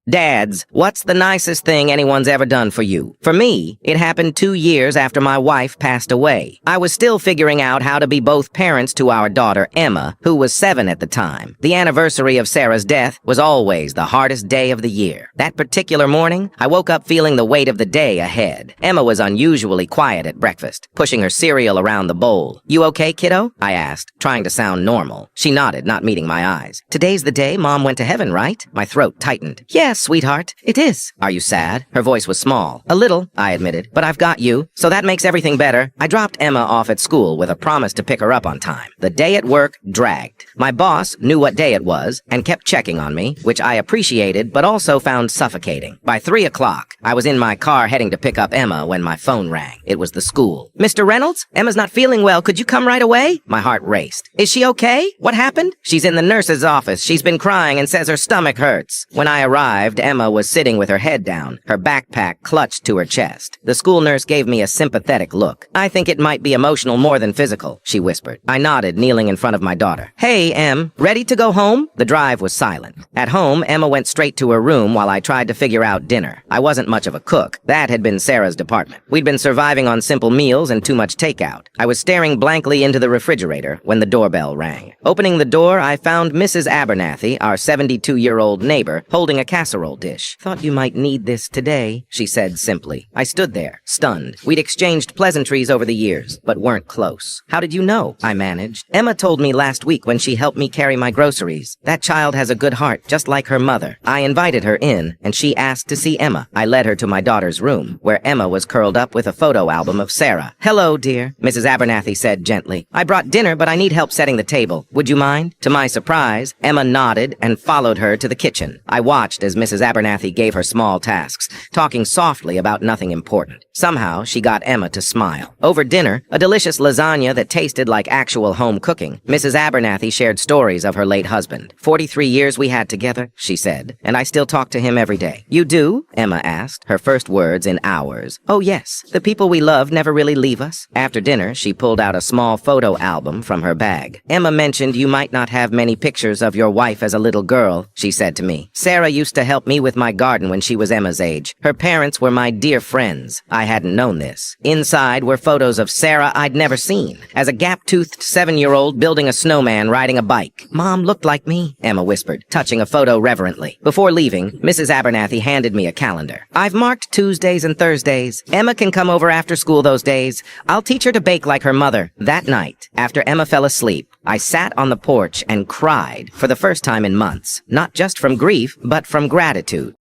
Dads, what's the nicest thing anyone's ever done for you? For me, it happened 2 years after my wife passed away. I was still figuring out how to be both parents to our daughter, Emma, who was 7 at the time. The anniversary of Sarah's death was always the hardest day of the year. That particular morning, I woke up feeling the weight of the day ahead. Emma was unusually quiet at breakfast, pushing her cereal around the bowl. "You okay, kiddo?" I asked, trying to sound normal. She nodded, not meeting my eyes. "Today's the day Mom went to heaven, right?" My throat tightened. "Yes, sweetheart, it is." "Are you sad?" Her voice was small. "A little," I admitted, "but I've got you, so that makes everything better." I dropped Emma off at school with a promise to pick her up on time. The day at work dragged. My boss knew what day it was and kept checking on me, which I appreciated but also found suffocating. By 3 o'clock, I was in my car heading to pick up Emma when my phone rang. It was the school. "Mr. Reynolds, Emma's not feeling well. Could you come right away?" My heart raced. "Is she okay? What happened?" "She's in the nurse's office. She's been crying and says her stomach hurts." When I arrived, Emma was sitting with her head down, her backpack clutched to her chest. The school nurse gave me a sympathetic look. "I think it might be emotional more than physical," she whispered. I nodded, kneeling in front of my daughter. "Hey, Em, ready to go home?" The drive was silent. At home, Emma went straight to her room while I tried to figure out dinner. I wasn't much of a cook. That had been Sarah's department. We'd been surviving on simple meals and too much takeout. I was staring blankly into the refrigerator when the doorbell rang. Opening the door, I found Mrs. Abernathy, our 72-year-old neighbor, holding a casserole dish. "Thought you might need this today," she said simply. I stood there, stunned. We'd exchanged pleasantries over the years, but weren't close. "How did you know?" I managed. "Emma told me last week when she helped me carry my groceries. That child has a good heart, just like her mother." I invited her in, and she asked to see Emma. I led her to my daughter's room, where Emma was curled up with a photo album of Sarah. "Hello, dear," Mrs. Abernathy said gently. "I brought dinner, but I need help setting the table. Would you mind?" To my surprise, Emma nodded and followed her to the kitchen. I watched as Mrs. Abernathy gave her small tasks, talking softly about nothing important. Somehow, she got Emma to smile. Over dinner, a delicious lasagna that tasted like actual home cooking, Mrs. Abernathy shared stories of her late husband. 43 years we had together, she said, and I still talk to him every day. "You do?" Emma asked, her first words in hours. "Oh, yes. The people we love never really leave us." After dinner, she pulled out a small photo album from her bag. "Emma mentioned you might not have many pictures of your wife as a little girl," she said to me. "Sarah used to help me with my garden when she was Emma's age. Her parents were my dear friends." I hadn't known this. Inside were photos of Sarah I'd never seen, as a gap-toothed 7-year-old building a snowman riding a bike. "Mom looked like me," Emma whispered, touching a photo reverently. Before leaving, Mrs. Abernathy handed me a calendar. "I've marked Tuesdays and Thursdays. Emma can come over after school those days. I'll teach her to bake like her mother." That night, after Emma fell asleep, I sat on the porch and cried for the first time in months, not just from grief, but from gratitude.